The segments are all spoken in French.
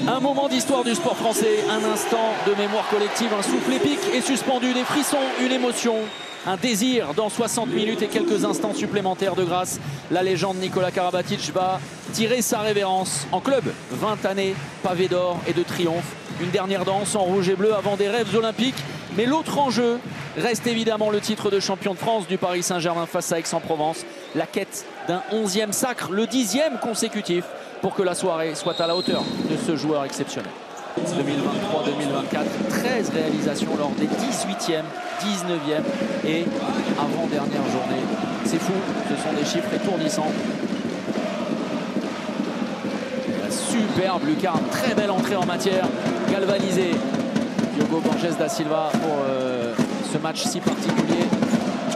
Un moment d'histoire du sport français, un instant de mémoire collective, un souffle épique et suspendu, des frissons, une émotion, un désir dans 60 minutes et quelques instants supplémentaires de grâce. La légende Nikola Karabatic va tirer sa révérence en club. 20 années, pavés d'or et de triomphe. Une dernière danse en rouge et bleu avant des rêves olympiques. Mais l'autre enjeu reste évidemment le titre de champion de France du Paris Saint-Germain face à Aix-en-Provence. La quête d'un 11e sacre, le 10e consécutif, pour que la soirée soit à la hauteur de ce joueur exceptionnel. 2023-2024, 13 réalisations lors des 18e, 19e et avant-dernière journée. C'est fou, ce sont des chiffres étourdissants. La superbe lucarne, très belle entrée en matière, galvanisée. Diogo Borges da Silva pour ce match si particulier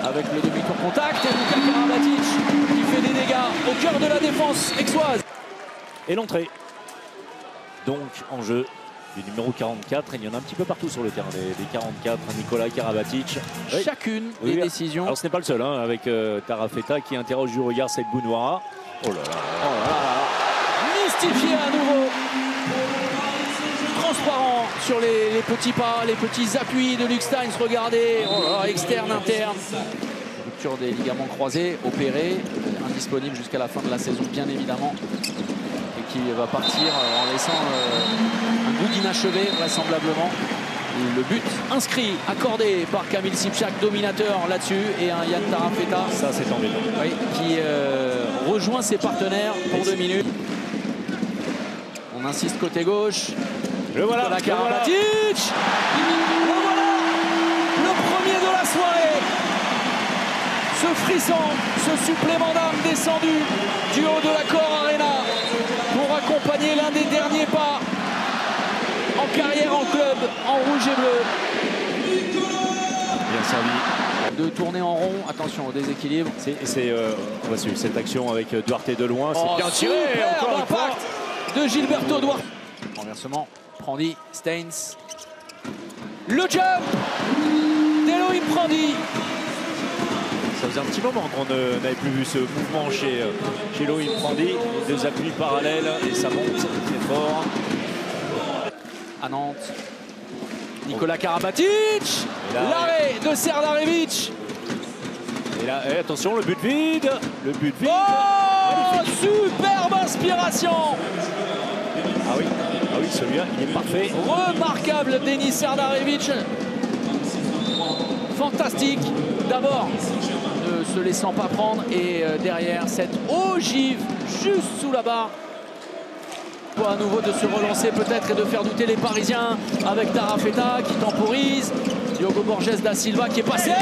avec le demi-tour contact. Et Luka Karabatic qui fait des dégâts au cœur de la défense aixoise. Et l'entrée, donc en jeu du numéro 44, il y en a un petit peu partout sur le terrain, les 44, Nikola Karabatic. Chacune des décisions. Alors ce n'est pas le seul, hein, avec Tarafeta qui interroge du regard cette Bounoira. Oh là là, oh là là. Mystifié à nouveau. Transparent sur les petits pas, les petits appuis de Luc Steins. Regardez, oh là là, externe, interne. Rupture des ligaments croisés, opéré, indisponible jusqu'à la fin de la saison bien évidemment. Et qui va partir en laissant un goût d'inachevé vraisemblablement. Le but inscrit, accordé par Kamil Sipchak, dominateur là-dessus, et un Yann Tarafeta. Ça c'est embêtant. Oui, qui rejoint ses partenaires pour 2 minutes. On insiste côté gauche. Le voilà, la Karabatic. Le voilà, le premier de la soirée. Ce frisson, ce supplément d'âme descendu du haut de la Cor Arena pour accompagner l'un des derniers pas en carrière en club, en rouge et bleu. Bien servi. De tourner en rond, attention au déséquilibre. On va suivre cette action avec Duarte de loin. Oh, c'est bien tiré, encore une fois. de Gilberto Duarte. Renversement, Prandi, Steins. Le jump d'Elohim Prandi. Ça faisait un petit moment qu'on n'avait plus vu ce mouvement chez Elohim Prandi. 2 appuis parallèles et ça monte très fort. À Nantes, Nikola Karabatic. L'arrêt de Serdarevic. Et là, attention, le but vide. Le but vide. Oh, superbe inspiration. Ah oui, celui-là, il est parfait. Remarquable Denis Serdarevic. Fantastique. D'abord, ne se laissant pas prendre. Et derrière, cette ogive juste sous la barre. Pour à nouveau de se relancer peut-être et de faire douter les Parisiens avec Tarafeta qui temporise. Diogo Borges da Silva qui est passé.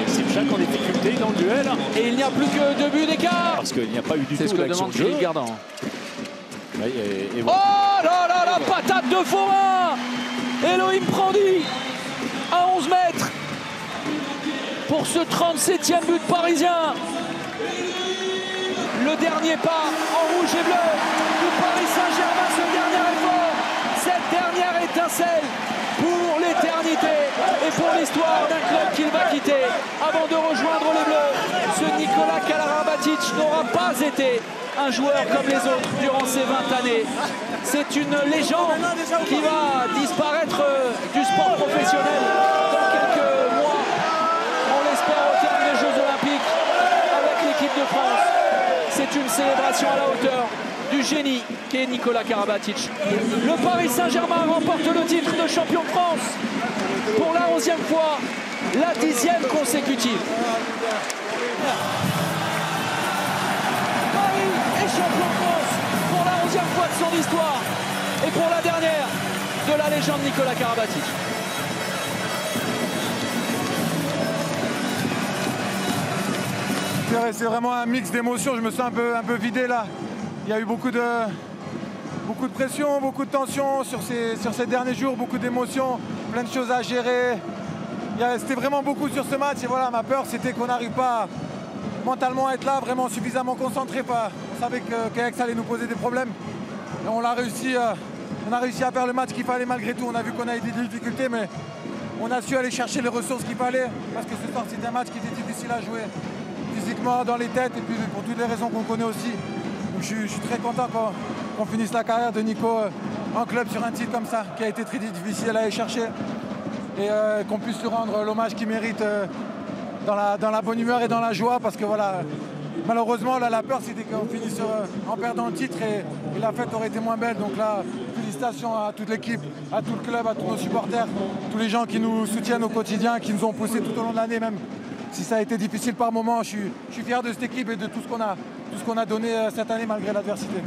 Sipchak en difficulté dans le duel. Et il n'y a plus que 2 buts d'écart. Parce qu'il n'y a pas eu du tout d'action de jeu. Philippe Gardant. Oui, et voilà. Oh là là là, patate de forain. Elohim Prandi à 11 mètres pour ce 37e but parisien. Le dernier pas en rouge et bleu du Paris Saint-Germain, ce dernier effort, cette dernière étincelle pour l'éternité et pour l'histoire d'un club qu'il va quitter avant de rejoindre les Bleus. Ce Nikola Karabatic n'aura pas été un joueur comme les autres durant ces 20 années. C'est une légende qui va disparaître du sport professionnel dans quelques mois. On l'espère au terme des Jeux Olympiques avec l'équipe de France. C'est une célébration à la hauteur du génie qu'est Nikola Karabatic. Le Paris Saint-Germain remporte le titre de champion de France pour la 11e fois, la 10e consécutive. Paris est champion de France pour la 11e fois de son histoire et pour la dernière de la légende Nikola Karabatic. C'est vraiment un mix d'émotions, je me sens un peu vidé là. Il y a eu beaucoup de pression, beaucoup de tension sur ces derniers jours, beaucoup d'émotions, plein de choses à gérer. C'était vraiment beaucoup sur ce match et voilà, ma peur c'était qu'on n'arrive pas mentalement à être là, vraiment suffisamment concentré. On savait qu'Aix allait nous poser des problèmes. Et on a réussi à faire le match qu'il fallait malgré tout. On a vu qu'on a eu des difficultés, mais on a su aller chercher les ressources qu'il fallait parce que ce soir c'était un match qui était difficile à jouer. Physiquement, dans les têtes et puis pour toutes les raisons qu'on connaît aussi. Donc je suis très content qu'on finisse la carrière de Nico en club sur un titre comme ça, qui a été très difficile à aller chercher. Et qu'on puisse lui rendre l'hommage qu'il mérite dans la bonne humeur et dans la joie, parce que voilà, malheureusement là, la peur c'était qu'on finisse en perdant le titre et la fête aurait été moins belle. Donc là, félicitations à toute l'équipe, à tout le club, à tous nos supporters, tous les gens qui nous soutiennent au quotidien, qui nous ont poussés tout au long de l'année, même si ça a été difficile par moments. Je suis fier de cette équipe et de tout ce qu'on a donné cette année malgré l'adversité.